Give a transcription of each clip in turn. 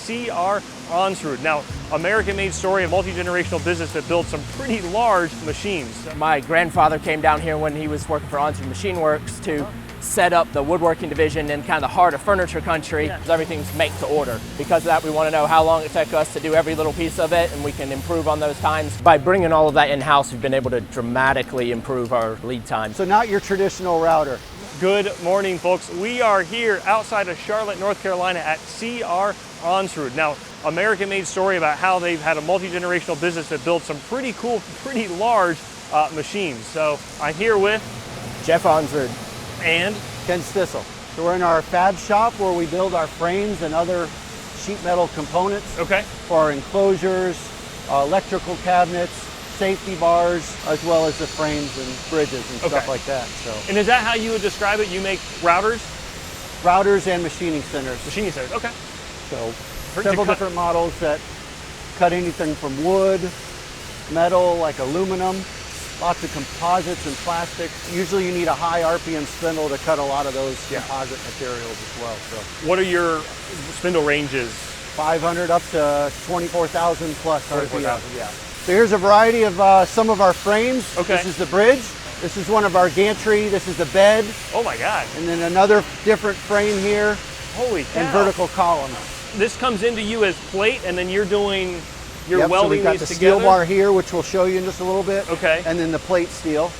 CR Onsrud. Now, American-made story, a multi-generational business that builds some pretty large machines. My grandfather came down here when he was working for Onsrud Machine Works to set up the woodworking division in kind of the heart of furniture country. Yeah. Everything's make to order. Because of that, we want to know how long it took us to do every little piece of it, and we can improve on those times. By bringing all of that in-house, we've been able to dramatically improve our lead time. So not your traditional router. Good morning, folks. We are here outside of Charlotte, North Carolina at CR Onsrud. Now, American-made story about how they've had a multi-generational business that builds some pretty cool, pretty large machines. So I'm here with Jeff Onsrud and Ken Stissel. So we're in our fab shop where we build our frames and other sheet metal components for our enclosures, electrical cabinets, safety bars, as well as the frames and bridges and stuff like that. So. And is that how you would describe it? You make routers? Routers and machining centers. Machining centers, okay. So several different models that cut anything from wood, metal, like aluminum, lots of composites and plastics. Usually you need a high RPM spindle to cut a lot of those composite materials as well. So what are your spindle ranges? 500 up to 24,000 plus RPM. Yeah. So here's a variety of some of our frames. This is the bridge. This is one of our gantry. This is the bed. Oh my God. And then another different frame here. Holy cow. And vertical columns. This comes into you as plate, and then you're doing, welding so we've got these the together? steel bar here, which we'll show you in just a little bit. Okay. And then the plate steel.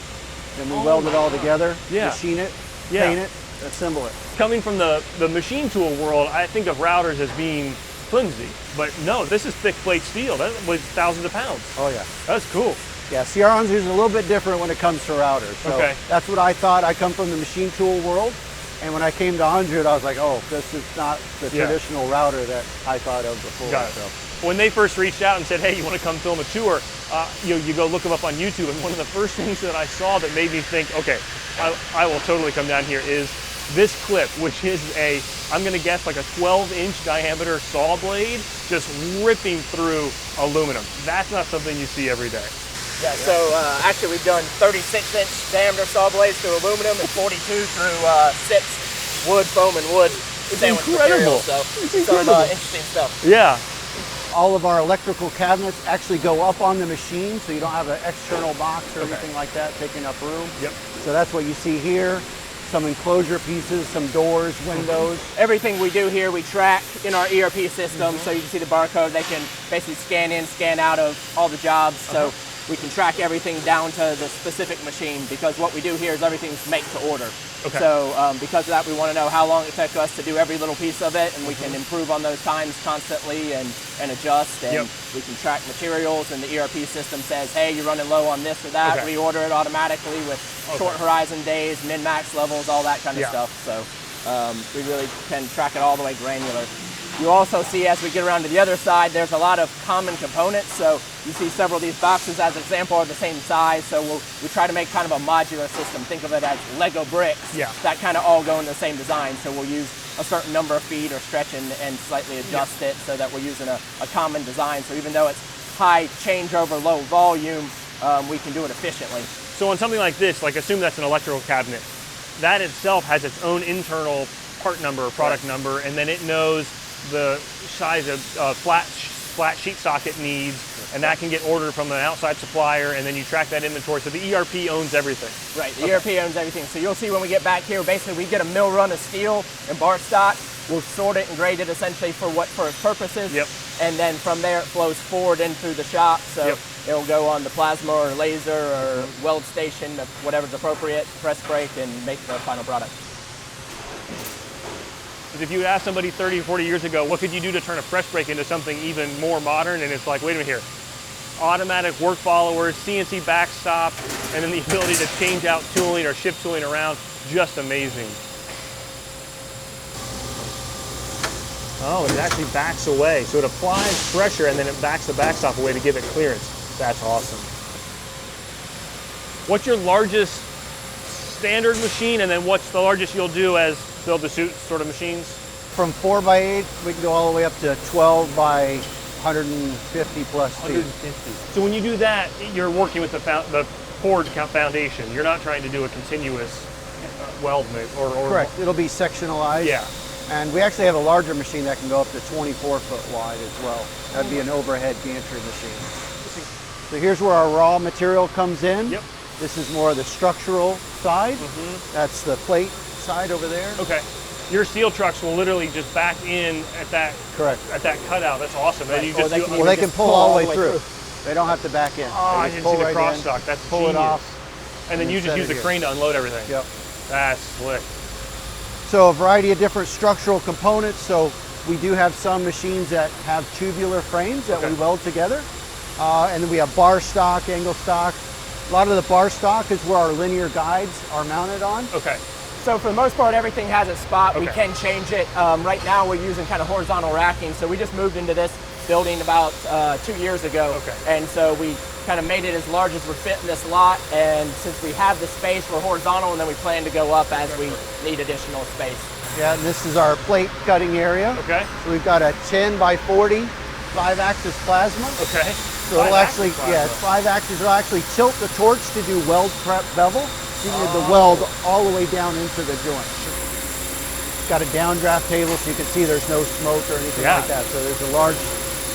And we weld it all together, machine it, paint it, assemble it. Coming from the machine tool world, I think of routers as being flimsy, but no, this is thick plate steel. That weighs thousands of pounds. Oh yeah. That's cool. Yeah, CR Onsrud is a little bit different when it comes to routers. So that's what I thought. I come from the machine tool world, and when I came to Onsrud, I was like, oh, this is not the traditional router that I thought of before. Got it. So. When they first reached out and said, hey, you want to come film a tour, you go look them up on YouTube, and one of the first things that I saw that made me think, okay, I will totally come down here is this clip, which is I'm going to guess like a 12-inch diameter saw blade just ripping through aluminum. That's not something you see every day. Yeah, so actually we've done 36-inch diameter saw blades through aluminum and 42 through 6 wood, foam, and wood. It's incredible. So it's some interesting stuff. Yeah. All of our electrical cabinets actually go up on the machine, so you don't have an external box or anything like that taking up room. Yep. So that's what you see here. Some enclosure pieces, some doors, windows. Everything we do here, we track in our ERP system, so you can see the barcode. They can basically scan in, scan out of all the jobs, so we can track everything down to the specific machine, because what we do here is everything's make to order. So because of that, we want to know how long it took us to do every little piece of it, and we can improve on those times constantly and adjust, and we can track materials, and the ERP system says, hey, you're running low on this or that, reorder it automatically with short horizon days, min-max levels, all that kind of stuff. So we really can track it all the way granular. You also see, as we get around to the other side, there's a lot of common components. So you see several of these boxes, as an example, are the same size. So we try to make kind of a modular system. Think of it as Lego bricks that kind of all go in the same design. So we'll use a certain number of feet or stretch and slightly adjust it so that we're using a common design. So even though it's high changeover, low volume, we can do it efficiently. So on something like this, like assume that's an electrical cabinet, that itself has its own internal part number or product number, and then it knows the size of flat sheet socket needs, and that can get ordered from an outside supplier, and then you track that inventory. So the ERP owns everything. Right, the ERP owns everything. So you'll see when we get back here, basically we get a mill run of steel and bar stock. We'll sort it and grade it essentially for its purposes. And then from there it flows forward in through the shop. So it'll go on the plasma or laser or weld station, whatever's appropriate, press brake, and make the final product. If you ask somebody 30 or 40 years ago, what could you do to turn a press brake into something even more modern? And it's like, wait a minute here. Automatic work followers, CNC backstop, and then the ability to change out tooling or shift tooling around, just amazing. Oh, it actually backs away. So it applies pressure and then it backs the backstop away to give it clearance. That's awesome. What's your largest standard machine, and then what's the largest you'll do as build-to-suit sort of machines? From 4x8, we can go all the way up to 12 by 150 plus feet. 150. So when you do that, you're working with the poured foundation. You're not trying to do a continuous weldment or... Correct. It'll be sectionalized. Yeah. And we actually have a larger machine that can go up to 24 foot wide as well. That'd be an overhead gantry machine. So here's where our raw material comes in. Yep. This is more of the structural side. That's the plate side over there. Okay. Your steel trucks will literally just back in at that at that cutout. That's awesome. Right. And you just They can pull all the way through. They don't have to back in. Oh, I didn't see the cross stock. That's pull genius. it off. And then you just use the crane to unload everything. Yep. That's slick. So a variety of different structural components. So we do have some machines that have tubular frames that we weld together. And then we have bar stock, angle stock. A lot of the bar stock is where our linear guides are mounted on. Okay. So for the most part, everything has a spot. Okay. We can change it. Right now we're using kind of horizontal racking. So we just moved into this building about 2 years ago. Okay. And so we kind of made it as large as we're fitting this lot. And since we have the space, we're horizontal, and then we plan to go up as we need additional space. Yeah, and this is our plate cutting area. Okay. So we've got a 10 by 40 5-axis plasma. Okay. So it'll actually, it's 5 axes. It'll actually tilt the torch to do weld prep bevel. You need the weld all the way down into the joint. It's got a downdraft table so you can see there's no smoke or anything like that. So there's a large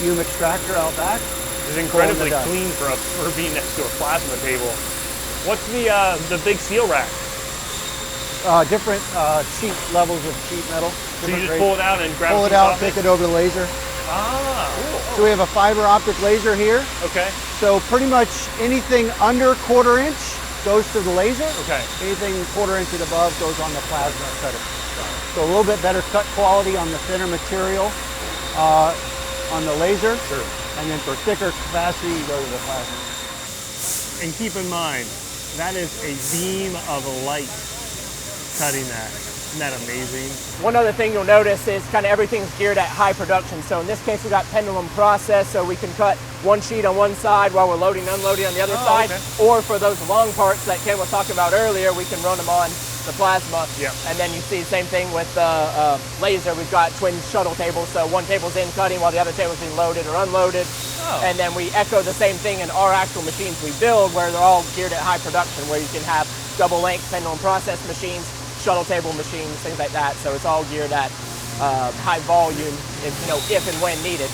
fume extractor out back. It's incredibly clean for being next to a plasma table. What's the big seal rack? Different sheet levels of sheet metal. So you just pull it out and grab it. Pull it out, take it over the laser. Ah, cool. So we have a fiber optic laser here. Okay. So pretty much anything under 1/4 inch goes to the laser. Okay. Anything 1/4 inch and above goes on the plasma cutter. So a little bit better cut quality on the thinner material on the laser. Sure. And then for thicker capacity, you go to the plasma. And keep in mind, that is a beam of light cutting that. Isn't that amazing? One other thing you'll notice is kind of everything's geared at high production. So in this case, we got pendulum process, so we can cut one sheet on one side while we're loading and unloading on the other side. Okay. Or for those long parts that Ken was talking about earlier, we can run them on the plasma. Yeah. And then you see the same thing with the laser. We've got twin shuttle tables, so one table's in cutting while the other table's being loaded or unloaded. Oh. And then we echo the same thing in our actual machines we build, where they're all geared at high production, where you can have double length pendulum process machines, shuttle table machines, things like that. So it's all geared at high volume, if and when needed.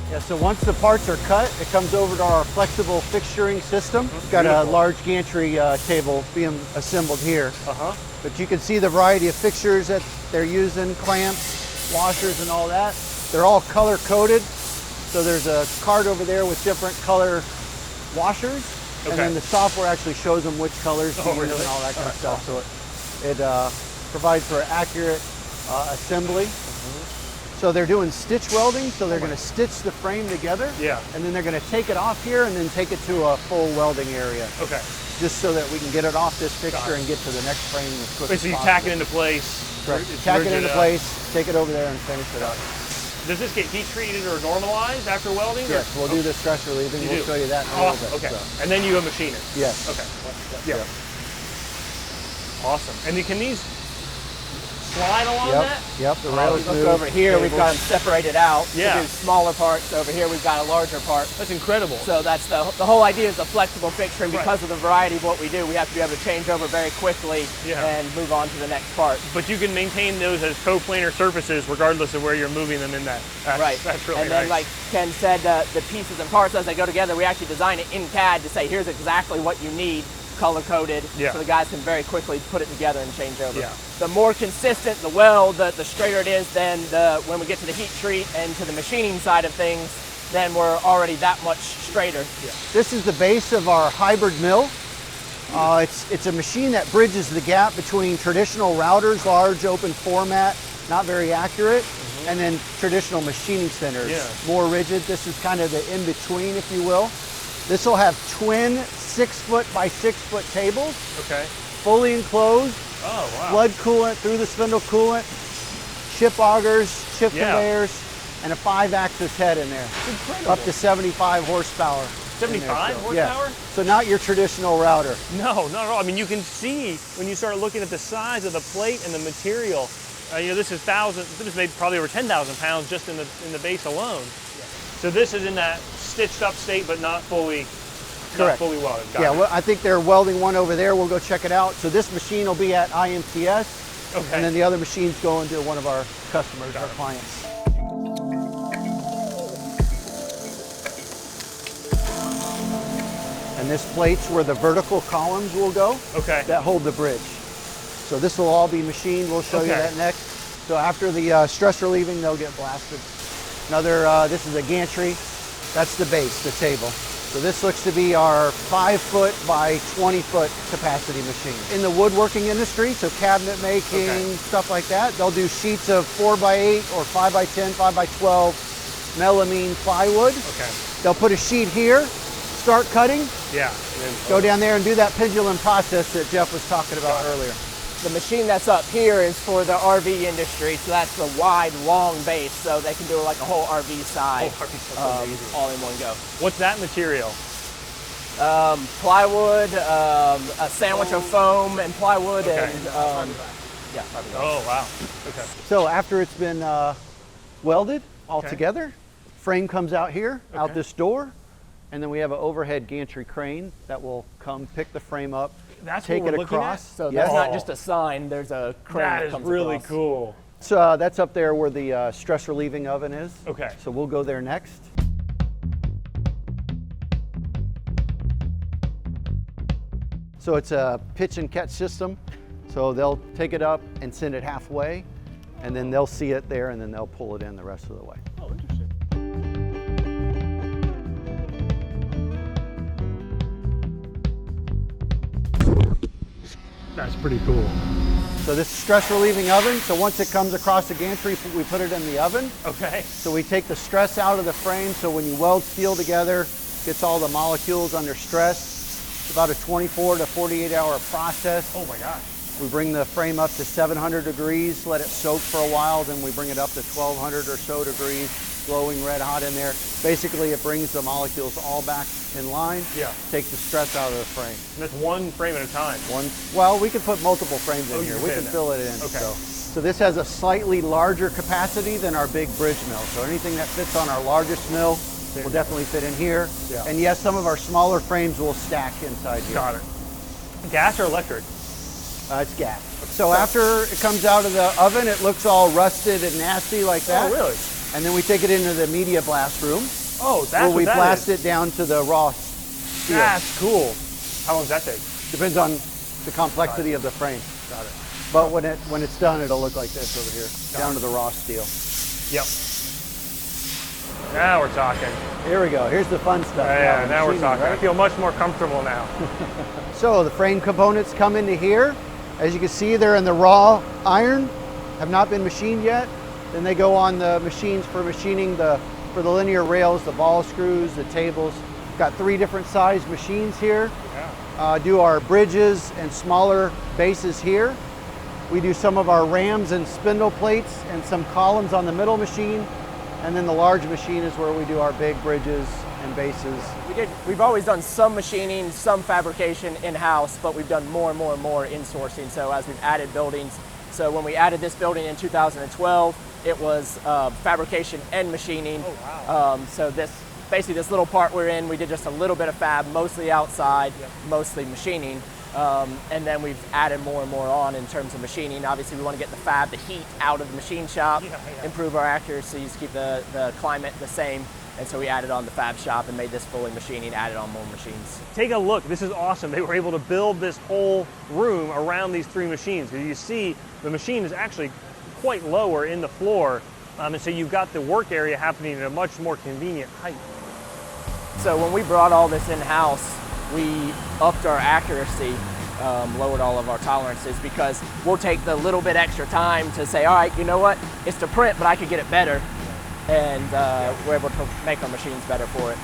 Yeah, so once the parts are cut, it comes over to our flexible fixturing system. We've got a large gantry table being assembled here. But you can see the variety of fixtures that they're using, clamps, washers, and all that. They're all color coded. So there's a card over there with different color washers. And then the software actually shows them which colors to use and all that kind of stuff. So it provides for accurate assembly. So they're doing stitch welding, so they're going to stitch the frame together. Yeah. And then they're going to take it off here and then take it to a full welding area. Okay. Just so that we can get it off this fixture and get to the next frame as quick as So you possible. tack it into place. Correct. Tack it into place, take it over there and finish it up. Does this get heat treated or normalized after welding? Yes, we'll do the stress relieving. We'll show you that in a little bit. Okay. So. And then you go machine it. Yes. Okay. Yeah. Awesome. And can these slide along that? Yep, the rails Look move. over here, we've got them separated out to do smaller parts. Over here, we've got a larger part. That's incredible. So that's the whole idea is the flexible fixturing. Because of the variety of what we do, we have to be able to change over very quickly and move on to the next part. But you can maintain those as coplanar surfaces regardless of where you're moving them in that. That's really And then, nice. like Ken said, the pieces and parts as they go together, we actually design it in CAD to say, here's exactly what you need, color-coded, so the guys can very quickly put it together and change over. Yeah. The more consistent the weld, the straighter it is, then when we get to the heat treat and to the machining side of things, then we're already that much straighter. Yeah. This is the base of our hybrid mill. It's a machine that bridges the gap between traditional routers, large open format, not very accurate, and then traditional machining centers, more rigid. This is kind of the in-between, if you will. This will have twin 6 foot by 6 foot tables, fully enclosed, flood coolant through the spindle coolant, chip augers, chip conveyors, and a 5-axis head in there. Up to 75 horsepower. 75 horsepower? Yeah. So not your traditional router. No, not at all. I mean, you can see when you start looking at the size of the plate and the material, You know, this is maybe probably over 10,000 pounds just in the base alone. So this is in that stitched up state, but not fully, Correct. not fully welded. Got Yeah, it. well, I think they're welding one over there. We'll go check it out. So this machine will be at IMTS, Okay. and then the other machine's going to one of our customers, our clients. And this plate's where the vertical columns will go Okay. that hold the bridge. So this will all be machined. We'll show you Okay. that next. So after the stress relieving, they'll get blasted. Another, this is a gantry. That's the base, the table. So this looks to be our 5-foot by 20-foot capacity machine. In the woodworking industry, so cabinet making, stuff like that, they'll do sheets of 4x8 or 5x10, 5x12 melamine plywood. Okay. They'll put a sheet here, start cutting, Yeah. go down there and do that pendulum process that Jeff was talking about earlier. The machine that's up here is for the RV industry, so that's the wide, long base, so they can do like a whole RV side, all in one go. What's that material? Plywood, a sandwich of foam and plywood, and yeah. Oh, wow. Okay. So after it's been welded all together, frame comes out here, out this door, and then we have an overhead gantry crane that will come pick the frame up, That's take what it we're looking across. at? So that's not just a sign, there's a crane That that is comes really across. cool. So that's up there where the stress relieving oven is. Okay. So we'll go there next. So it's a pitch and catch system. So they'll take it up and send it halfway, and then they'll see it there, and then they'll pull it in the rest of the way. Oh, interesting. That's pretty cool. So this is stress relieving oven. So once it comes across the gantry, we put it in the oven. Okay. So we take the stress out of the frame. So when you weld steel together, gets all the molecules under stress. It's about a 24 to 48 hour process. Oh my gosh. We bring the frame up to 700 degrees, let it soak for a while, then we bring it up to 1200 or so degrees, glowing red hot in there. Basically, it brings the molecules all back in line, takes the stress out of the frame. And that's one frame at a time. Well, we can put multiple frames in Oh, here. you We can can fill it in. Okay. So this has a slightly larger capacity than our big bridge mill. So anything that fits on our largest mill will definitely fit in here. Yeah. And yes, some of our smaller frames will stack inside here. Got it. Gas or electric? It's gas. So after it comes out of the oven, it looks all rusted and nasty like that. Oh, really? And then we take it into the media blast room, Oh, that's where what we that blast is. it down to the raw steel. That's cool. How long does that take? Depends on the complexity of the frame. Got it. But when it's done, it'll look like this over here, down to the raw steel. Yep. Now we're talking. Here we go. Here's the fun stuff. Yeah, now we're machining, talking. I right? feel much more comfortable now. So the frame components come into here. As you can see, they're in the raw iron, have not been machined yet. Then they go on the machines for machining for the linear rails, the ball screws, the tables. Got 3 different size machines here. Yeah. Do our bridges and smaller bases here. We do some of our rams and spindle plates and some columns on the middle machine. And then the large machine is where we do our big bridges and bases. We've always done some machining, some fabrication in-house, but we've done more and more and more in-sourcing. So as we've added buildings, so when we added this building in 2012, it was fabrication and machining. Oh, wow. So basically this little part we're in, we did just a little bit of fab, mostly outside, mostly machining. And then we've added more and more on in terms of machining. Obviously we want to get the fab, the heat out of the machine shop, improve our accuracies, keep the climate the same. And so we added on the fab shop and made this fully machining, added on more machines. Take a look. This is awesome. They were able to build this whole room around these 3 machines. Because you see, the machine is actually quite lower in the floor. And so you've got the work area happening at a much more convenient height. So when we brought all this in-house, we upped our accuracy, lowered all of our tolerances, because we'll take the little bit extra time to say, all right, you know what, it's to print, but I could get it better. And we're able to make our machines better for it.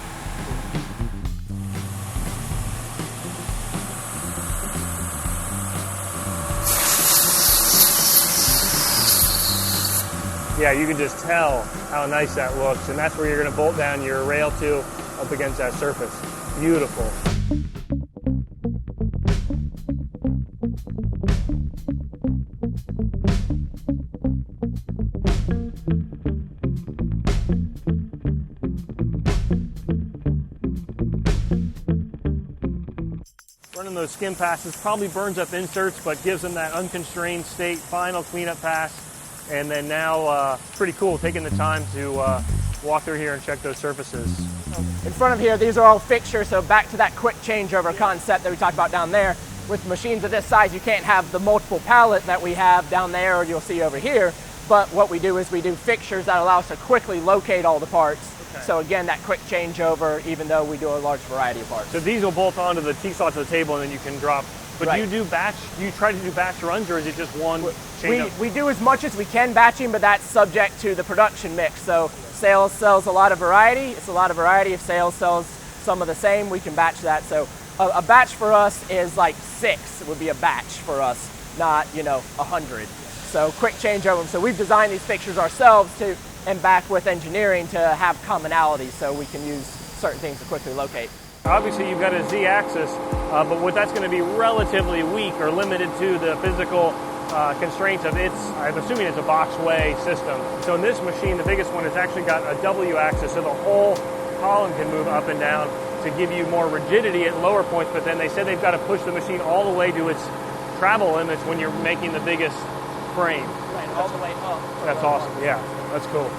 Yeah, you can just tell how nice that looks. And that's where you're going to bolt down your rail to, up against that surface. Beautiful. running those skim passes, probably burns up inserts, but gives them that unconstrained state, final cleanup pass. And then now, pretty cool, taking the time to walk through here and check those surfaces. In front of here, these are all fixtures, so back to that quick changeover concept that we talked about down there. With machines of this size, you can't have the multiple pallet that we have down there or you'll see over here, but what we do is we do fixtures that allow us to quickly locate all the parts. Okay. So again, that quick changeover, even though we do a large variety of parts. So these will bolt onto the T-slots of the table and then you can drop. But right. do you do batch, do you try to do batch runs, or is it just one change? We do as much as we can batching, but that's subject to the production mix. So sales sells a lot of variety. It's a lot of variety. If sales sells some of the same, we can batch that. So a batch for us is like 6 would be a batch for us, not 100. So quick changeover. So we've designed these fixtures ourselves to, and back with engineering to have commonality, so we can use certain things to quickly locate. Obviously you've got a Z-axis, but what that's going to be relatively weak or limited to the physical constraints of its, I'm assuming it's a box-way system. So in this machine, the biggest one, it's actually got a W-axis, so the whole column can move up and down to give you more rigidity at lower points, but then they said they've got to push the machine all the way to its travel limits when you're making the biggest frame. Right, all the way up. That's awesome, yeah, that's cool.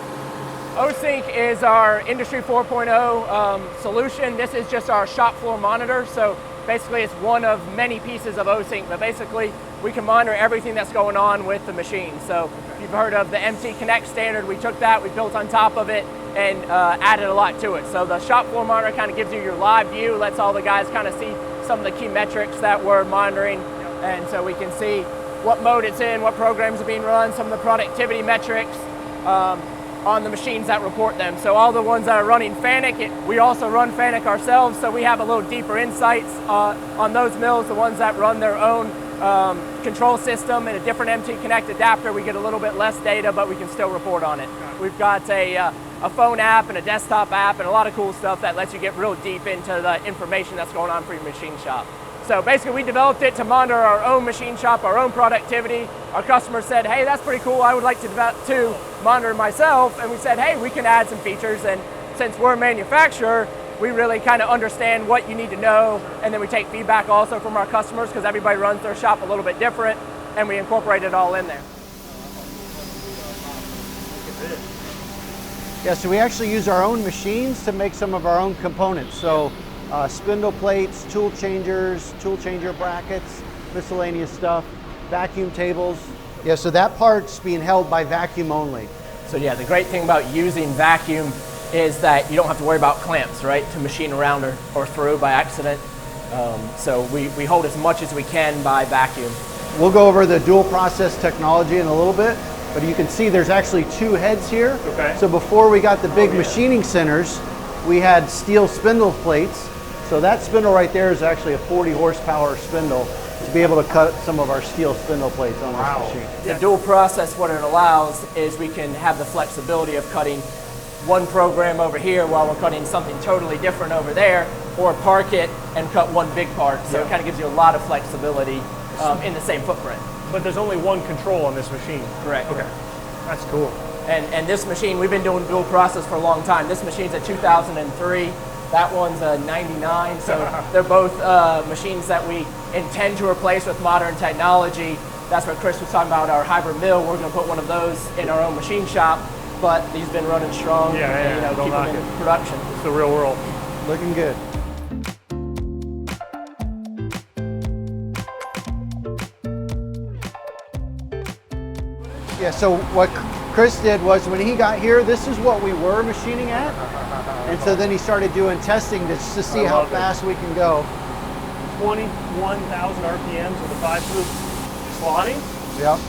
OSync is our Industry 4.0 solution. This is just our shop floor monitor. So basically it's one of many pieces of OSync, but basically we can monitor everything that's going on with the machine. So if you've heard of the MT Connect standard, we took that, we built on top of it, and added a lot to it. So the shop floor monitor kind of gives you your live view, lets all the guys kind of see some of the key metrics that we're monitoring. And so we can see what mode it's in, what programs are being run, some of the productivity metrics, on the machines that report them. So all the ones that are running FANUC, we also run FANUC ourselves, so we have a little deeper insights on those mills. The ones that run their own control system and a different MT Connect adapter, we get a little bit less data, but we can still report on it. We've got a phone app and a desktop app and a lot of cool stuff that lets you get real deep into the information that's going on for your machine shop. So basically we developed it to monitor our own machine shop, our own productivity. Our customers said, hey, that's pretty cool, I would like to monitor myself. And we said, hey, we can add some features. And since we're a manufacturer, we really kind of understand what you need to know. And then we take feedback also from our customers, because everybody runs their shop a little bit different, and we incorporate it all in there. Yeah, so we actually use our own machines to make some of our own components. So spindle plates, tool changers, tool changer brackets, miscellaneous stuff, vacuum tables. Yeah, so that part's being held by vacuum only. So yeah, the great thing about using vacuum is that you don't have to worry about clamps, right, to machine around or through by accident. So we hold as much as we can by vacuum. We'll go over the dual process technology in a little bit, but you can see there's actually 2 heads here. Okay. So before we got the big machining centers, we had steel spindle plates. So that spindle right there is actually a 40 horsepower spindle to be able to cut some of our steel spindle plates on this machine. The dual process, what it allows is we can have the flexibility of cutting one program over here while we're cutting something totally different over there, or park it and cut one big part. So it kind of gives you a lot of flexibility in the same footprint. But there's only one control on this machine. Correct. Okay, that's cool. And this machine, we've been doing dual process for a long time. This machine's a 2003. That one's a 99, so they're both machines that we intend to replace with modern technology. That's what Chris was talking about, our hybrid mill. We're going to put one of those in our own machine shop, but these have been running strong. And, keep them in production. It's the real world. Looking good. Yeah, so what Chris did was when he got here, this is what we were machining at. And so then he started doing testing to see how fast we can go. 21,000 RPMs with a 5-loop slotting? Yep.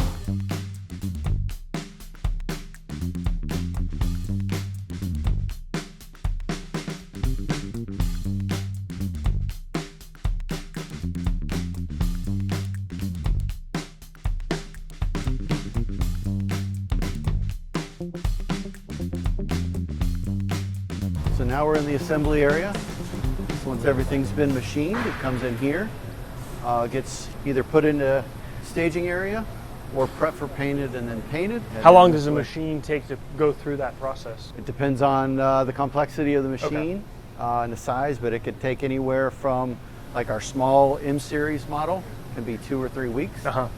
So now we're in the assembly area. So once everything's been machined, it comes in here, gets either put into staging area or prep for painted and then painted. How long does a machine take to go through that process? It depends on the complexity of the machine and the size, but it could take anywhere from Like our small M series model can be 2 or 3 weeks, up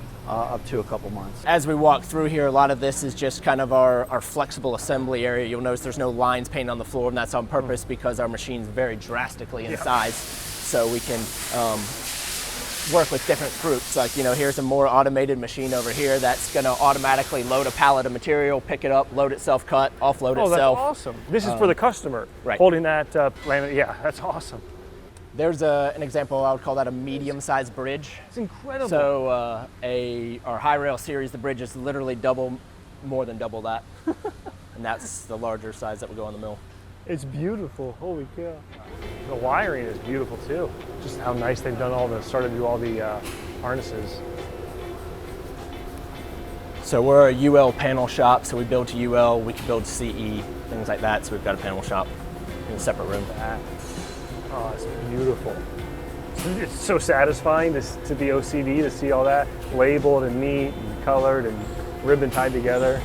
to a couple months. As we walk through here, a lot of this is just kind of our flexible assembly area. You'll notice there's no lines painted on the floor, and that's on purpose because our machine's vary drastically in size. So we can work with different groups. Like, you know, here's a more automated machine over here that's gonna automatically load a pallet of material, pick it up, load itself, cut, offload itself. Oh, that's awesome. This is for the customer, right. Holding that laminate. Yeah, that's awesome. There's an example, I would call that a medium-sized bridge. It's incredible. So our high rail series, the bridge is literally more than double that. And that's the larger size that would go on the mill. It's beautiful, holy cow. The wiring is beautiful too. Just how nice they've done started to do all the harnesses. So we're a UL panel shop, so we build to UL, we can build to CE, things like that. So we've got a panel shop in a separate room. Oh, it's beautiful. It's so satisfying to be OCD, to see all that labeled and neat and colored and ribbon tied together.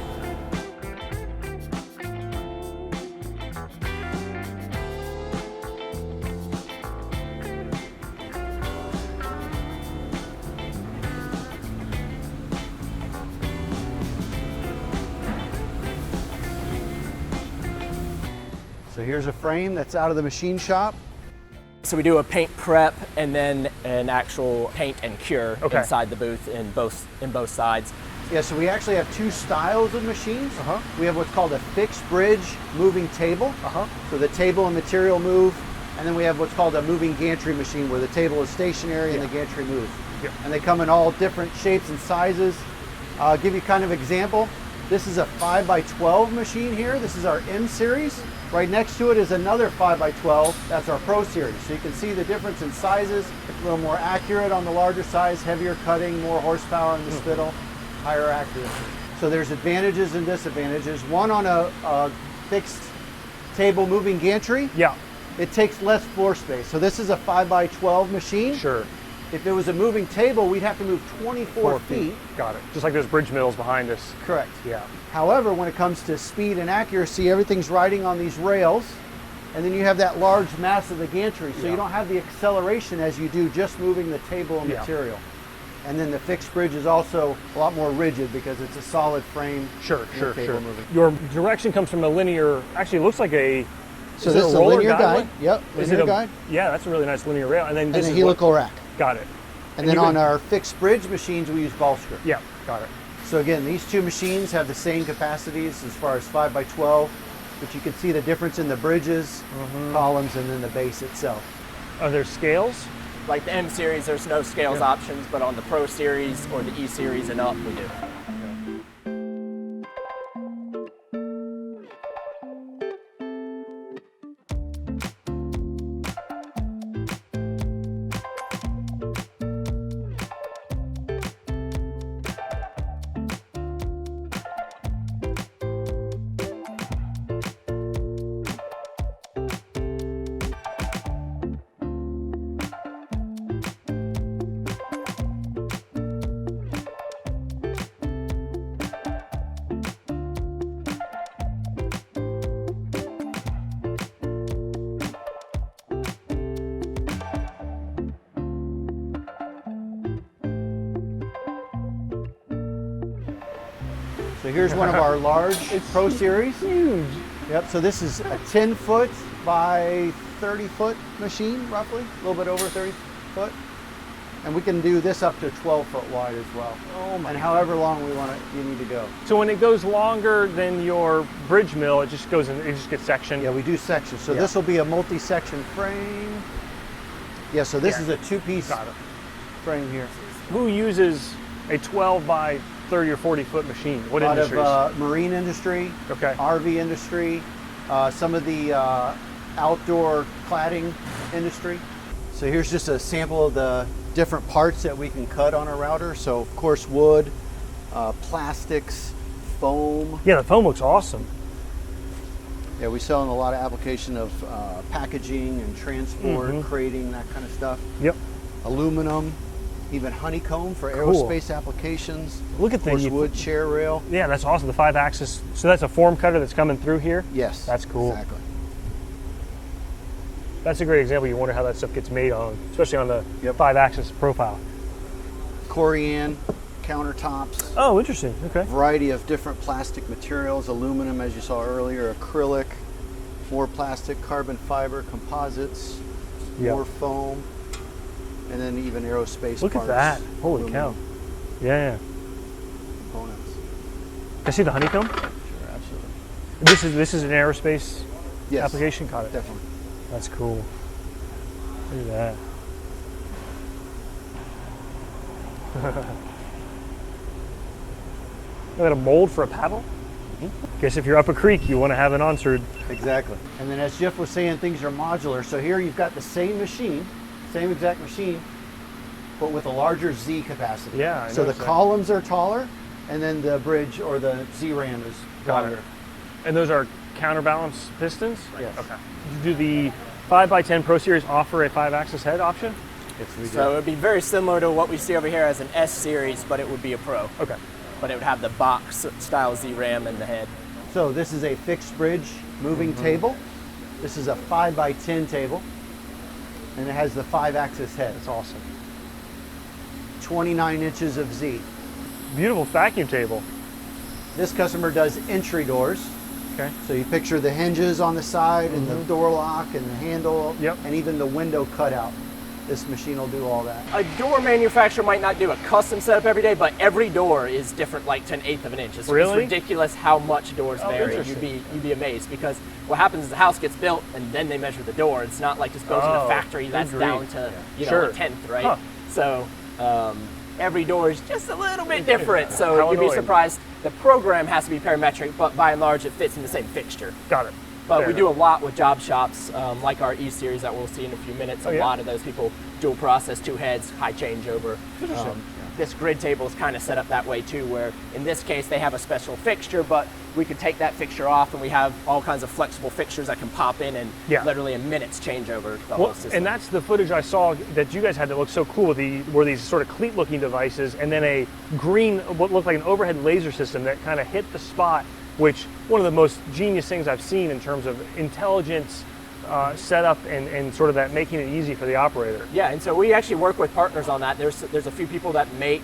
So here's a frame that's out of the machine shop. So we do a paint prep and then an actual paint and cure inside the booth in both sides. Yeah, so we actually have 2 styles of machines. We have what's called a fixed bridge moving table. So the table and material move, and then we have what's called a moving gantry machine where the table is stationary and the gantry moves. And they come in all different shapes and sizes. I'll give you kind of example. This is a 5x12 machine here. This is our M series. Right next to it is another 5x12. That's our Pro series. So you can see the difference in sizes. A little more accurate on the larger size, heavier cutting, more horsepower in the spittle, higher accuracy. So there's advantages and disadvantages. One on a fixed table moving gantry. It takes less floor space. So this is a 5x12 machine. If it was a moving table, we'd have to move 24 feet. Got it. Just like those bridge mills behind us. Correct. Yeah. However, when it comes to speed and accuracy, everything's riding on these rails, and then you have that large mass of the gantry, so you don't have the acceleration as you do just moving the table and material. And then the fixed bridge is also a lot more rigid because it's a solid frame. Moving. Your direction comes from a linear, actually it looks like a, so this is a linear guide. Yep, linear guide. Yeah, that's a really nice linear rail. And then this is a helical rack. Got it. And then on our fixed bridge machines, we use ball script. Yeah, got it. So again, these 2 machines have the same capacities as far as 5x12, but you can see the difference in the bridges, columns, and then the base itself. Are there scales? Like the M series, there's no scales options, but on the Pro series or the E series and up, we do. So here's one of our large Pro series. Huge. Yep, so this is a 10-foot by 30-foot machine, roughly, a little bit over 30 foot. And we can do this up to 12-foot wide as well. Oh my! And however long you need to go. So when it goes longer than your bridge mill, it just goes in, it just gets sectioned. Yeah, we do sections. So this will be a multi-section frame. Yeah, so this is a 2-piece frame here. Who uses a 12 by 30 or 40 foot machine? What industries? A lot of marine industry, RV industry, some of the outdoor cladding industry. So here's just a sample of the different parts that we can cut on a router. So of course wood, plastics, foam. Yeah, the foam looks awesome. Yeah, we sell in a lot of application of packaging and transport, crating, that kind of stuff. Yep. Aluminum, even honeycomb for aerospace applications. Look at the wood chair rail. Yeah, that's awesome. The 5-axis. So that's a form cutter that's coming through here? Yes. That's cool. Exactly. That's a great example. You wonder how that stuff gets made on, especially on the 5-axis profile. Corian countertops. Oh, interesting. Okay. Variety of different plastic materials, aluminum, as you saw earlier, acrylic, more plastic, carbon fiber, composites, more foam, and then even aerospace Look parts. Look at that. Holy cow. Yeah. Components. Can I see the honeycomb? Sure, absolutely. This is an aerospace application? Got it. Definitely. That's cool. Look at that. Look at a mold for a paddle? Guess if you're up a creek, you want to have an Onsrud. Exactly. And then as Jeff was saying, things are modular. So here you've got the same machine, same exact machine, but with a larger Z capacity. Yeah, so the columns are taller, and then the bridge or the Z-ram is longer. And those are counterbalance pistons? Yes. Okay. Do the 5x10 Pro Series offer a 5-axis head option? Yes, we do. So it would be very similar to what we see over here as an S series, but it would be a Pro. Okay. But it would have the box style Z-ram in the head. So this is a fixed bridge moving table. This is a 5x10 table, and it has the 5-axis head. That's awesome. 29 inches of Z. Beautiful vacuum table. This customer does entry doors. Okay. So you picture the hinges on the side and the door lock and the handle and even the window cutout. This machine will do all that. A door manufacturer might not do a custom setup every day, but every door is different, like to an eighth of an inch. It's ridiculous how much doors vary. You'd be amazed, because what happens is the house gets built and then they measure the door. It's not like just goes in a factory. That's down to a tenth, right? Huh. So every door is just a little bit different. So you'd be surprised. The program has to be parametric, but by and large it fits in the same fixture. Got it. But we do a lot with job shops, like our E-Series that we'll see in a few minutes. A lot of those people dual process, 2 heads, high changeover. This grid table is kind of set up that way too, where in this case they have a special fixture, but we could take that fixture off and we have all kinds of flexible fixtures that can pop in and literally in minutes change over the whole system. And that's the footage I saw that you guys had that looked so cool. Were these sort of cleat looking devices, and then a green, what looked like an overhead laser system that kind of hit the spot, which one of the most genius things I've seen in terms of intelligence setup and sort of that making it easy for the operator. Yeah, and so we actually work with partners on that. There's a few people that make,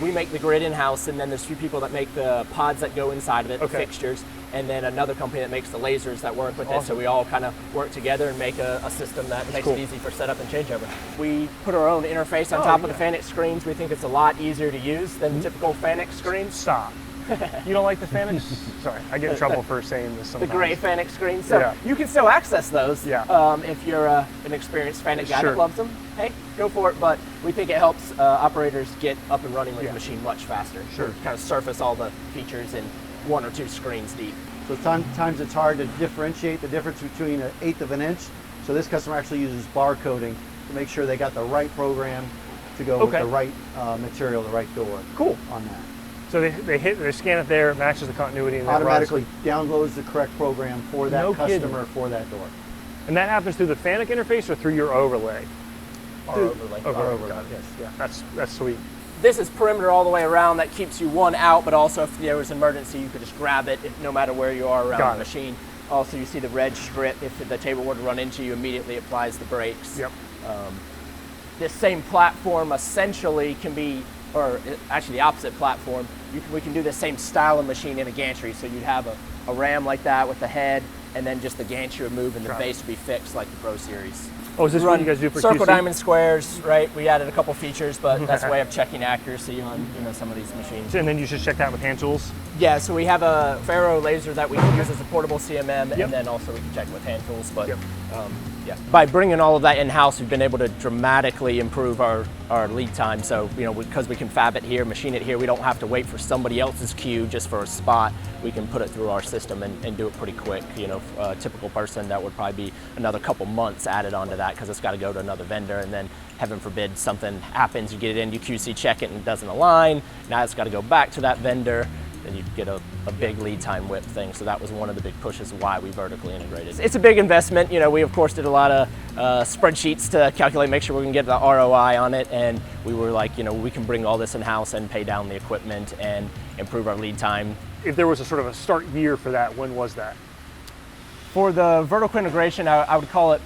we make the grid in-house, and then there's a few people that make the pods that go inside of it, the fixtures, and then another company that makes the lasers that work with it. So we all kind of work together and make a system that makes it easy for setup and changeover. We put our own interface on top of the Fanuc screens. We think it's a lot easier to use than typical Fanuc screens. Stop. You don't like the Fanuc? Sorry, I get in trouble for saying this sometimes. The gray Fanuc screens. So you can still access those if you're an experienced Fanuc guy that loves them. Hey, go for it. But we think it helps operators get up and running with the machine much faster. Kind of surface all the features in 1 or 2 screens deep. So sometimes it's hard to differentiate the difference between an eighth of an inch. So this customer actually uses bar coding to make sure they got the right program to go with the right material, the right door. Cool. On that. So they scan it there, it matches the continuity, and automatically downloads the correct program for that customer for that door. And that happens through the Fanuc interface or through your overlay? Our overlay. Yes, that's sweet. This is perimeter all the way around. That keeps you out, but also if there was an emergency, you could just grab it no matter where you are around the machine. Also, you see the red strip. If the table were to run into you, immediately applies the brakes. Yep. This same platform essentially can be, or actually the opposite platform, we can do the same style of machine in a gantry. So you'd have a ram like that with the head, and then just the gantry would move and the base would be fixed like the Pro Series. Oh, is this what you guys do for circle QC? diamond squares, right? We added a couple features, but that's a way of checking accuracy on some of these machines. And then you should check that with hand tools? Yeah, so we have a ferro laser that we can use as a portable CMM, and then also we can check with hand tools. But by bringing all of that in-house, we've been able to dramatically improve our lead time. So, because we can fab it here, machine it here, we don't have to wait for somebody else's queue just for a spot. We can put it through our system and do it pretty quick. A typical person, that would probably be another couple months added onto that, because it's got to go to another vendor, and then heaven forbid something happens, you get it in, you QC check it and it doesn't align. Now it's got to go back to that vendor. Then you get a big lead time whip thing. So that was one of the big pushes why we vertically integrated. It's a big investment. We of course did a lot of spreadsheets to calculate, make sure we can get the ROI on it. And we were like, we can bring all this in-house and pay down the equipment and improve our lead time. If there was a sort of a start year for that, when was that? For the vertical integration, I would call it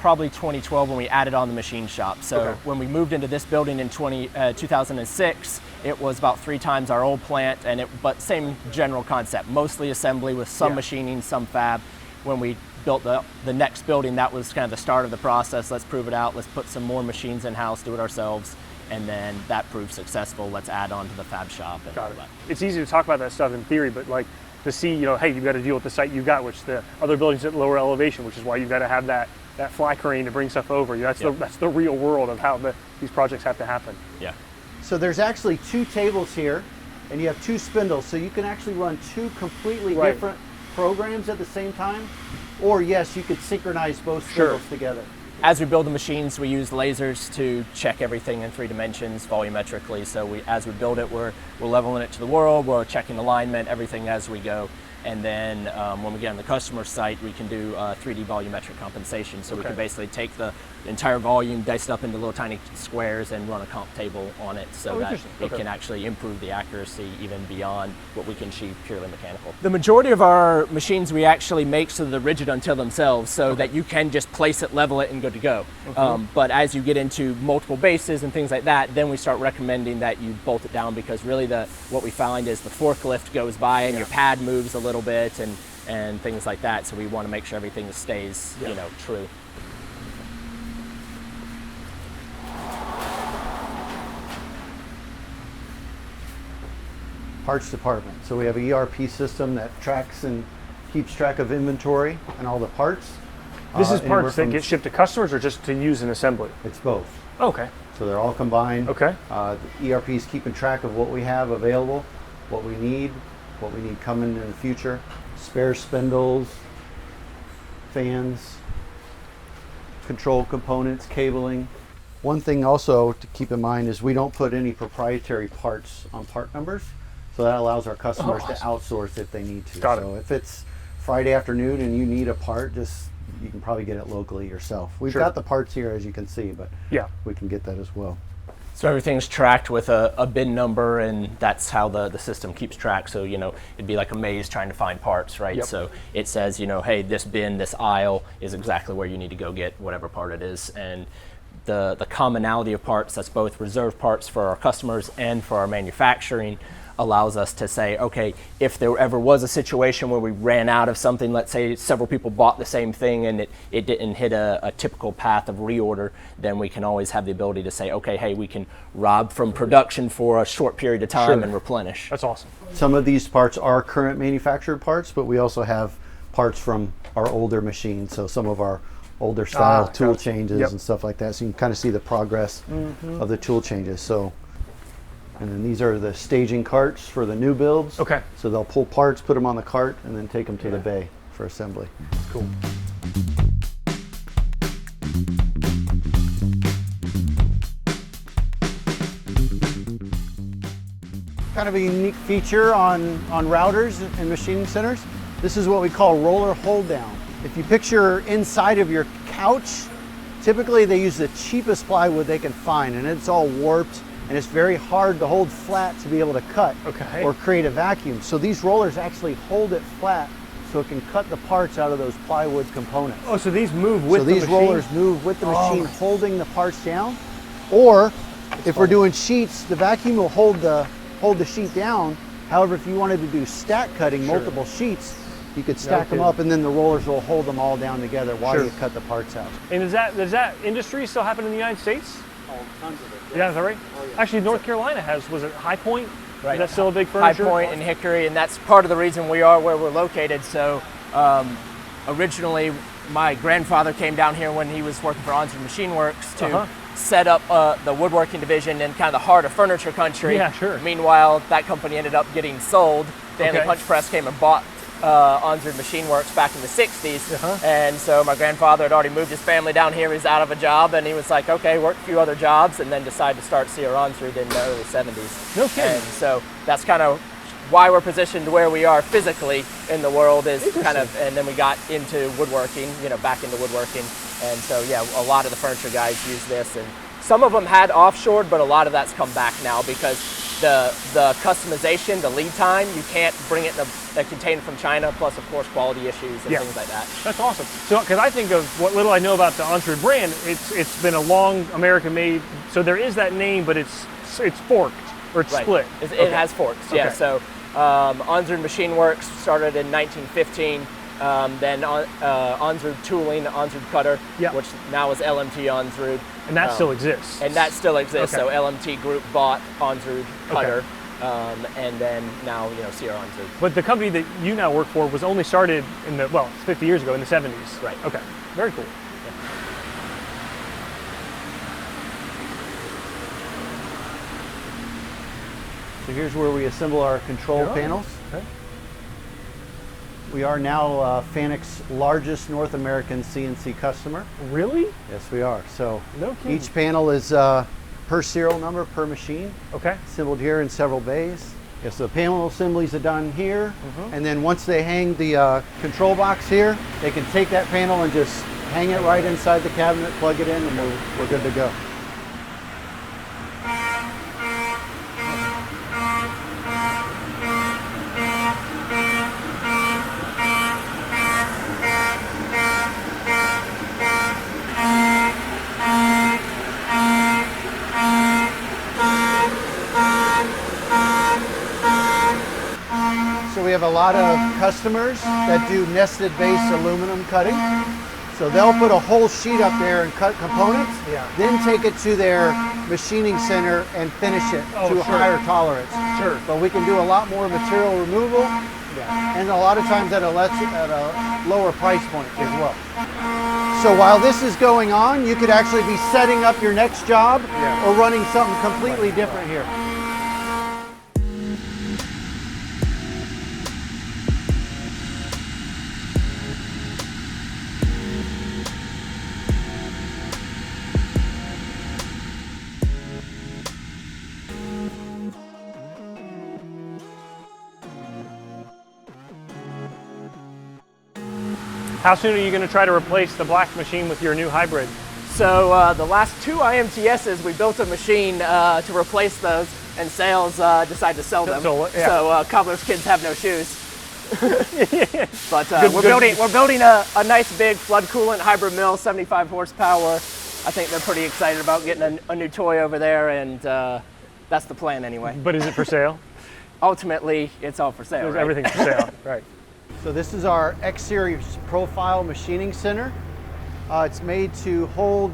probably 2012 when we added on the machine shop. So when we moved into this building in 2006, it was about 3 times our old plant, but same general concept, mostly assembly with some machining, some fab. When we built the next building, that was kind of the start of the process. Let's prove it out, let's put some more machines in-house, do it ourselves, and then that proved successful. Let's add on to the fab shop. And Got it. It's easy to talk about that stuff in theory, but like to see, hey, you've got to deal with the site you've got, which the other buildings at lower elevation, which is why you've got to have that fly crane to bring stuff over. That's the real world of how these projects have to happen. Yeah. So there's actually 2 tables here, and you have 2 spindles, so you can actually run 2 completely different programs at the same time, or yes, you could synchronize both spindles together. As we build the machines, we use lasers to check everything in 3 dimensions volumetrically. So as we build it, we're leveling it to the world, we're checking alignment, everything as we go. And then when we get on the customer site, we can do 3D volumetric compensation. So we can basically take the entire volume, dice it up into little tiny squares, and run a comp table on it so that it can actually improve the accuracy even beyond what we can achieve purely mechanical. The majority of our machines we actually make so they're rigid until themselves, so that you can just place it, level it, and good to go. But as you get into multiple bases and things like that, then we start recommending that you bolt it down, because really what we find is the forklift goes by and your pad moves a little bit and things like that. So we want to make sure everything stays true. Parts department. So we have an ERP system that tracks and keeps track of inventory and all the parts. This is parts that get shipped to customers or just to use in assembly? It's both. Okay. So they're all combined. Okay. The ERP is keeping track of what we have available, what we need coming in the future. Spare spindles, fans, control components, cabling. One thing also to keep in mind is we don't put any proprietary parts on part numbers. So that allows our customers to outsource if they need to. So if it's Friday afternoon and you need a part, you can probably get it locally yourself. We've got the parts here, as you can see, but we can get that as well. So everything's tracked with a bin number, and that's how the system keeps track. So, it'd be like a maze trying to find parts, right? So it says, hey, this bin, this aisle is exactly where you need to go get whatever part it is. And the commonality of parts, that's both reserve parts for our customers and for our manufacturing, allows us to say, okay, if there ever was a situation where we ran out of something, let's say several people bought the same thing and it didn't hit a typical path of reorder, then we can always have the ability to say, okay, hey, we can rob from production for a short period of time and replenish. That's awesome. Some of these parts are current manufactured parts, but we also have parts from our older machines, so some of our older style tool changes and stuff like that, so you can kind of see the progress of the tool changes. And then these are the staging carts for the new builds. Okay. So they'll pull parts, put them on the cart, and then take them to the bay for assembly. Cool. Kind of a unique feature on routers and machining centers. This is what we call roller hold down. If you picture inside of your couch, typically they use the cheapest plywood they can find, and it's all warped, and it's very hard to hold flat to be able to cut or create a vacuum. So these rollers actually hold it flat so it can cut the parts out of those plywood components. Oh, so these move with the machine? So these rollers move with the machine, holding the parts down. Or if we're doing sheets, the vacuum will hold the sheet down. However, if you wanted to do stack cutting, multiple sheets, you could stack them up, and then the rollers will hold them all down together while you cut the parts out. And does that industry still happen in the United States? Tons of it. Yeah, is that right? Oh, yeah. Actually, North Carolina was it High Point? Right. Is that still a big furniture? High Point and Hickory, and that's part of the reason we are where we're located. So originally, my grandfather came down here when he was working for Onsrud Machine Works to set up the woodworking division in kind of the heart of furniture country. Yeah, sure. Meanwhile, that company ended up getting sold. Stanley Punch Press came and bought Onsrud Machine Works back in the 60s. And so my grandfather had already moved his family down here. He was out of a job, and he was like, okay, worked a few other jobs, and then decided to start CR Onsrud in the early 70s. No kidding. And so that's kind of why we're positioned where we are physically in the world, is kind of, and then we got into woodworking, back into woodworking. And so, yeah, a lot of the furniture guys use this, and some of them had offshored, but a lot of that's come back now because the customization, the lead time, you can't bring it in a container from China, plus of course quality issues and things like that. That's awesome. So, because I think of what little I know about the Onsrud brand, it's been a long American-made, so there is that name, but it's forked, or it's split. It has forks, yeah. So Onsrud Machine Works started in 1915. Then Onsrud Tooling, Onsrud Cutter, which now is LMT Onsrud. And that still exists? And that still exists. So LMT Group bought Onsrud Cutter, and then now, CR Onsrud. But the company that you now work for was only started in the, 50 years ago, in the 70s. Right. Okay, very cool. So here's where we assemble our control panels. Okay. We are now Fanuc's largest North American CNC customer. Really? Yes, we are. So no kidding. Each panel is per serial number per machine. Okay. Assembled here in several bays. Yes, so panel assemblies are done here, and then once they hang the control box here, they can take that panel and just hang it right inside the cabinet, plug it in, and we're good to go. We have a lot of customers that do nested base aluminum cutting. So they'll put a whole sheet up there and cut components, then take it to their machining center and finish it to a higher tolerance. Sure. But we can do a lot more material removal, and a lot of times at a lower price point as well. So while this is going on, you could actually be setting up your next job or running something completely different here. How soon are you going to try to replace the black machine with your new hybrid? So the last two IMTSs, we built a machine to replace those, and sales decided to sell them. So cobbler's kids have no shoes. But we're building a nice big flood coolant hybrid mill, 75 horsepower. I think they're pretty excited about getting a new toy over there, and that's the plan anyway. But is it for sale? Ultimately, it's all for sale. Right? Everything's for sale, right? So this is our X-Series profile machining center. It's made to hold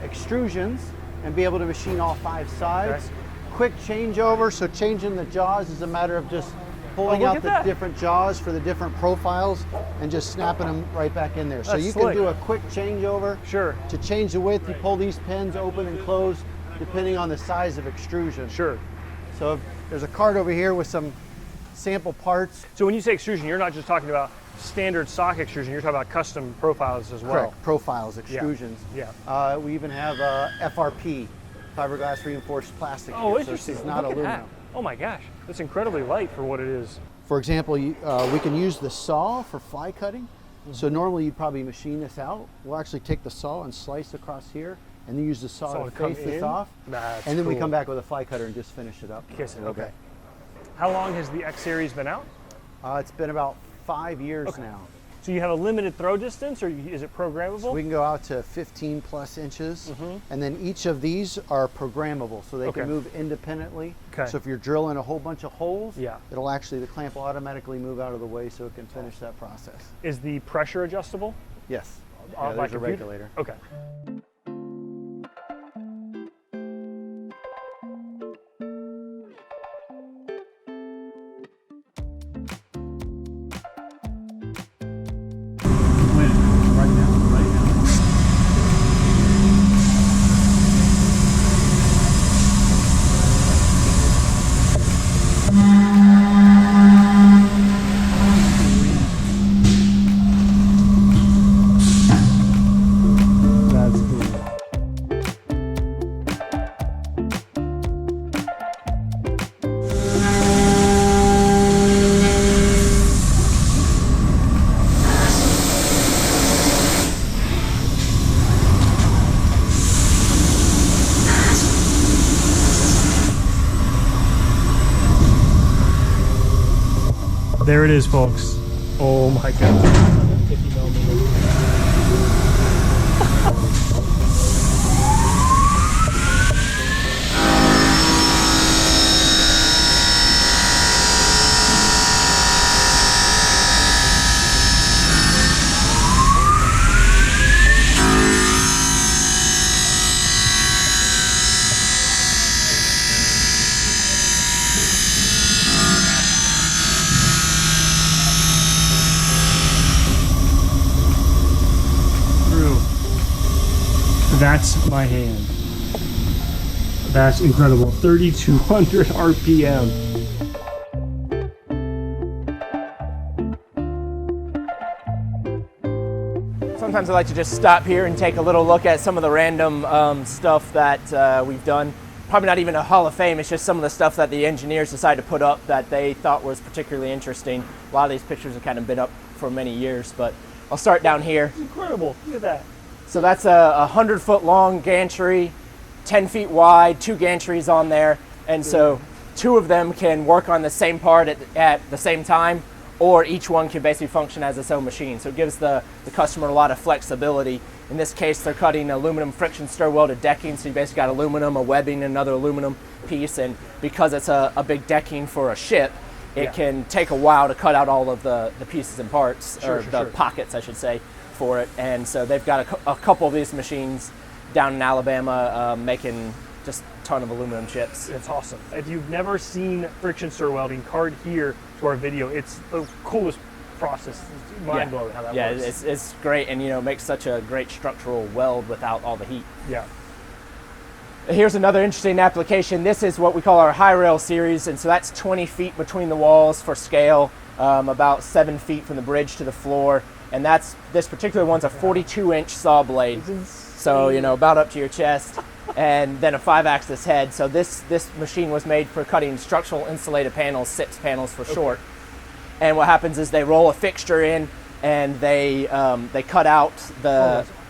extrusions and be able to machine all 5 sides. Okay. Quick changeover, so changing the jaws is a matter of just pulling out the different jaws for the different profiles and just snapping them right back in there. So you can do a quick changeover. Sure. To change the width, you pull these pins open and close depending on the size of extrusion. Sure. So there's a cart over here with some sample parts. So when you say extrusion, you're not just talking about standard sock extrusion, you're talking about custom profiles as well. Correct, profiles, extrusions. Yeah. We even have FRP, fiberglass reinforced plastic. Oh, here, interesting. So this is not aluminum. That. Oh my gosh, that's incredibly light for what it is. For example, we can use the saw for fly cutting. So normally you'd probably machine this out. We'll actually take the saw and slice across here, and then use the saw to face this off. And then we come back with a fly cutter and just finish it up. Kiss it, okay. How long has the X-Series been out? It's been about 5 years now. So you have a limited throw distance, or is it programmable? So we can go out to 15 plus inches, and then each of these are programmable, so they can move independently. So if you're drilling a whole bunch of holes, it'll actually, the clamp will automatically move out of the way so it can finish that process. Is the pressure adjustable? Yes. Like there's a regulator. Okay. That's There it is, folks. Oh my God. 50 millimeter. That's my hand. That's incredible. 3,200 RPM. Sometimes I like to just stop here and take a little look at some of the random stuff that we've done. Probably not even a Hall of Fame, it's just some of the stuff that the engineers decided to put up that they thought was particularly interesting. A lot of these pictures have kind of been up for many years, but I'll start down here. It's incredible. Look at that. So that's a 100-foot long gantry, 10 feet wide, 2 gantries on there. And so 2 of them can work on the same part at the same time, or each one can basically function as its own machine. So it gives the customer a lot of flexibility. In this case, they're cutting aluminum friction stir welded decking. So you basically got aluminum, a webbing, another aluminum piece. And because it's a big decking for a ship, it can take a while to cut out all of the pieces and parts, pockets, I should say, for it. And so they've got a couple of these machines down in Alabama making just a ton of aluminum chips. It's awesome. If you've never seen friction stir welding, card here to our video. It's the coolest process. It's mind blowing how that works. Yeah, it's great, and makes such a great structural weld without all the heat. Yeah. Here's another interesting application. This is what we call our high rail series, and so that's 20 feet between the walls for scale, about 7 feet from the bridge to the floor. And this particular one's a 42-inch saw blade, so about up to your chest, and then a 5-axis head. So this machine was made for cutting structural insulated panels, SIPs panels for short. And what happens is they roll a fixture in, and they cut out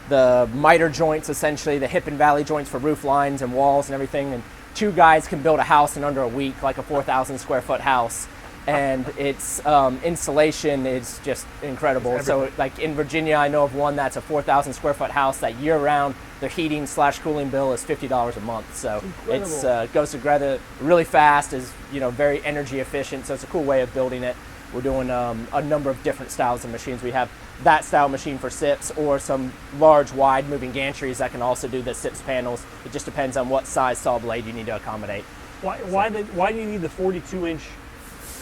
the miter joints, essentially the hip and valley joints for roof lines and walls and everything. And 2 guys can build a house in under a week, like a 4,000 square foot house. And its insulation is just incredible. So like in Virginia, I know of one that's a 4,000 square foot house that year round, their heating / cooling bill is $50 a month. So it goes together really fast, is very energy efficient. So it's a cool way of building it. We're doing a number of different styles of machines. We have that style machine for SIPs, or some large wide moving gantries that can also do the SIPs panels. It just depends on what size saw blade you need to accommodate. Why do you need the 42-inch?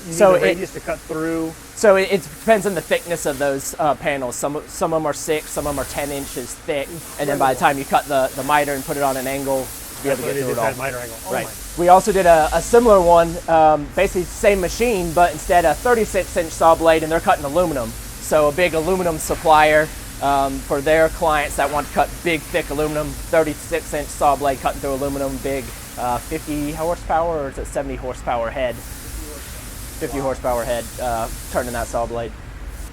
You need so the radius to cut through? So it depends on the thickness of those panels. Some of them are 6, some of them are 10 inches thick. And then by the time you cut the miter and put it on an angle, to be able to get through it all. Miter angle. Right. We also did a similar one, basically same machine, but instead a 36-inch saw blade, and they're cutting aluminum. So a big aluminum supplier for their clients that want to cut big, thick aluminum, 36-inch saw blade cutting through aluminum, big 50 horsepower, or is it 70 horsepower head? 50 horsepower head turning that saw blade.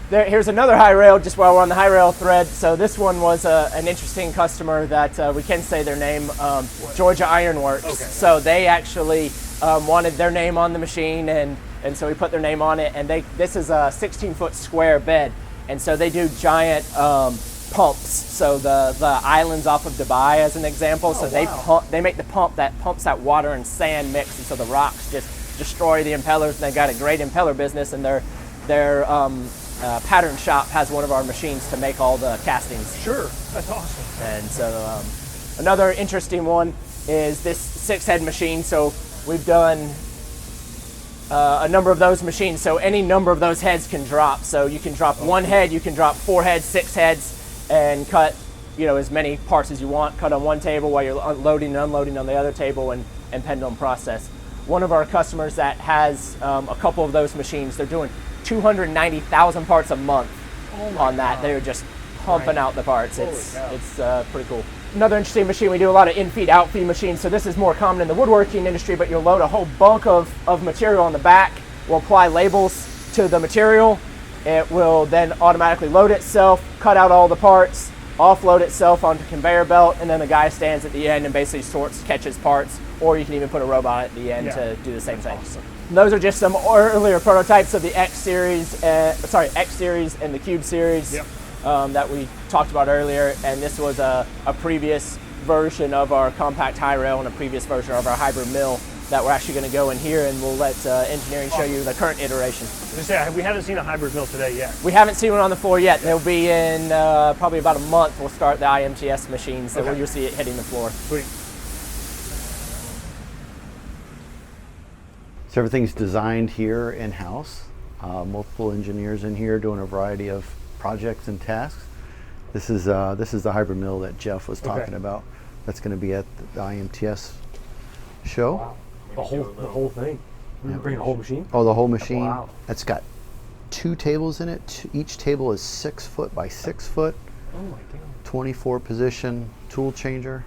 Here's another high rail, just while we're on the high rail thread. So this one was an interesting customer that we can say their name, Georgia Iron Works. Okay. So they actually wanted their name on the machine, and so we put their name on it. And this is a 16-foot square bed, and so they do giant pumps. So the islands off of Dubai, as an example. So they make the pump that pumps that water and sand mix, and so the rocks just destroy the impellers. And they got a great impeller business, and their pattern shop has one of our machines to make all the castings. Sure, that's awesome. And so another interesting one is this 6-head machine. So we've done a number of those machines. So any number of those heads can drop. So you can drop 1 head, you can drop 4 heads, 6 heads, and cut as many parts as you want. Cut on one table while you're loading and unloading on the other table, and pendulum process. One of our customers that has a couple of those machines, they're doing 290,000 parts a month on that. God. They're just pumping out the parts. It's pretty cool. Another interesting machine, we do a lot of in-feed, out-feed machines. So this is more common in the woodworking industry, but you'll load a whole bunk of material on the back. We'll apply labels to the material. It will then automatically load itself, cut out all the parts, offload itself onto a conveyor belt, and then the guy stands at the end and basically sorts, catches parts, or you can even put a robot at the end to do the same thing. Awesome. Those are just some earlier prototypes of the X Series and the Cube Series. Yep. That we talked about earlier, and this was a previous version of our compact high rail and a previous version of our hybrid mill that we're actually going to go in here, and we'll let engineering show you the current iteration. We haven't seen a hybrid mill today yet. We haven't seen one on the floor yet. They'll be in probably about a month. We'll start the IMTS machines, so you'll see it hitting the floor. Sweet. So everything's designed here in-house. Multiple engineers in here doing a variety of projects and tasks. This is the hybrid mill that Jeff was talking about. That's going to be at the IMTS show. Wow. The whole thing. We're bringing a whole machine? Oh, the whole machine. Wow. It's got 2 tables in it. Each table is 6 foot by 6 foot. Oh my God. 24 position tool changer.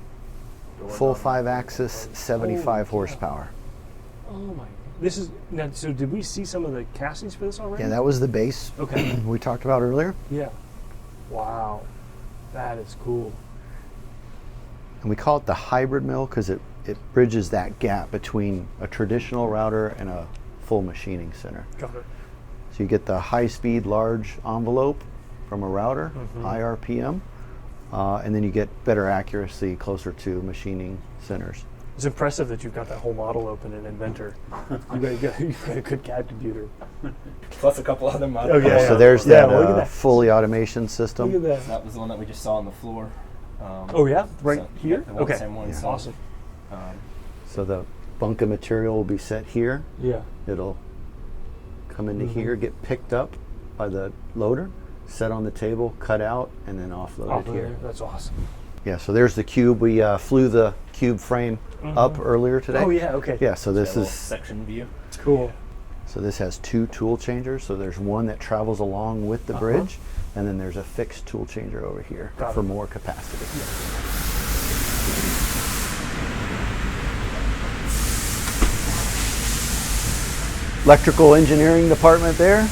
Full 5-axis, 75 horsepower. Oh my. This is now. So did we see some of the castings for this already? Yeah, that was the base we talked about earlier. Yeah. Wow. That is cool. And we call it the hybrid mill because it bridges that gap between a traditional router and a full machining center. Got it. So you get the high-speed large envelope from a router, high RPM, and then you get better accuracy closer to machining centers. It's impressive that you've got that whole model open in Inventor. You've got a good CAD computer. Plus a couple other models. Oh, yeah. So there's Look at that. fully automation system. Look at that. That was the one that we just saw on the floor. Oh yeah, right here. The Okay, same one. Yeah. So, awesome. So the bunker material will be set here. Yeah. It'll come into here, get picked up by the loader, set on the table, cut out, and then offloaded here. That's awesome. Yeah, so there's the cube. We flew the cube frame up earlier today. Oh yeah, okay. Yeah, so this is section view. Cool. So this has 2 tool changers. So there's one that travels along with the bridge, and then there's a fixed tool changer over here for more capacity. Electrical engineering department there.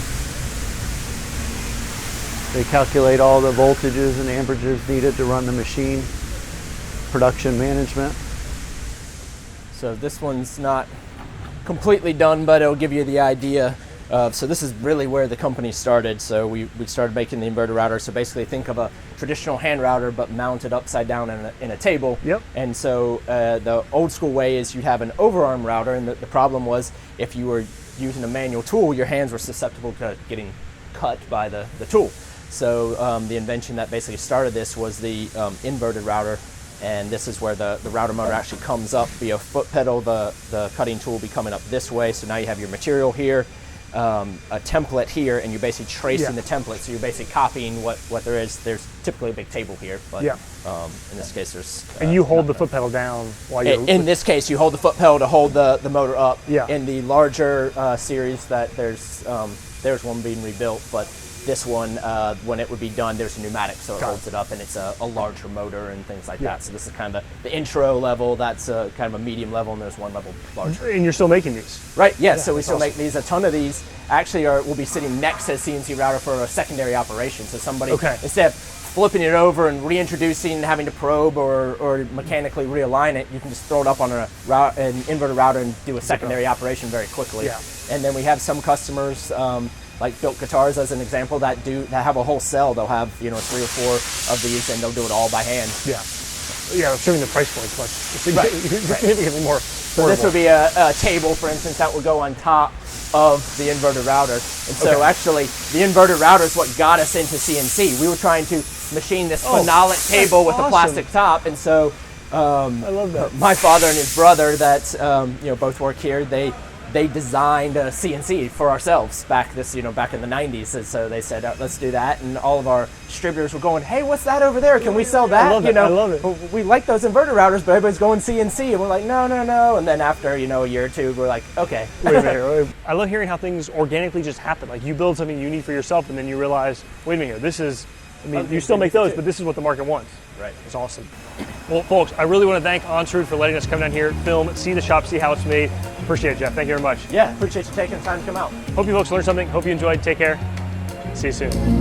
They calculate all the voltages and amperages needed to run the machine. Production management. So this one's not completely done, but it'll give you the idea. So this is really where the company started. So we started making the inverter router. So basically think of a traditional hand router, but mounted upside down in a table. Yep. And so the old school way is you'd have an overarm router, and the problem was if you were using a manual tool, your hands were susceptible to getting cut by the tool. So the invention that basically started this was the inverted router, and this is where the router motor actually comes up via foot pedal. The cutting tool will be coming up this way, so now you have your material here, a template here, and you're basically tracing the template, so you're basically copying what there is. There's typically a big table here, but in this case there's... and you hold the foot pedal down while you're... In this case, you hold the foot pedal to hold the motor up. Yeah. In the larger series, that there's one being rebuilt, but this one, when it would be done, there's a pneumatic, so it holds it up, and it's a larger motor and things like that. So this is kind of the intro level, that's kind of a medium level, and there's one level larger. And you're still making these? Right, yes, so we still make these. A ton of these actually will be sitting next to the CNC router for a secondary operation. So somebody, instead of flipping it over and reintroducing and having to probe or mechanically realign it, you can just throw it up on an inverter router and do a secondary operation very quickly. Yeah. And then we have some customers, like Built Guitars as an example, that have a whole cell. They'll have 3 or 4 of these, and they'll do it all by hand. Yeah. Yeah, assuming the price point's much significantly more. So this would be a table, for instance, that would go on top of the inverter router. And so actually, the inverter router is what got us into CNC. We were trying to machine this phenolic table with a plastic top, and so I love that. My father and his brother, that both work here, they designed a CNC for ourselves back in the 90s, and so they said, let's do that, and all of our distributors were going, hey, what's that over there? Can we sell that? I love it. I love it. We like those inverter routers, but everybody's going CNC, and we're like, no. And then after a year or two, we're like, okay. Wait a minute. I love hearing how things organically just happen. Like you build something you need for yourself, and then you realize, wait a minute, this is. I mean, you still make those, but this is what the market wants. Right. It's awesome. Well, folks, I really want to thank Onsrud for letting us come down here, film, see the shop, see how it's made. Appreciate it, Jeff. Thank you very much. Yeah, appreciate you taking the time to come out. Hope you folks learned something. Hope you enjoyed. Take care. See you soon.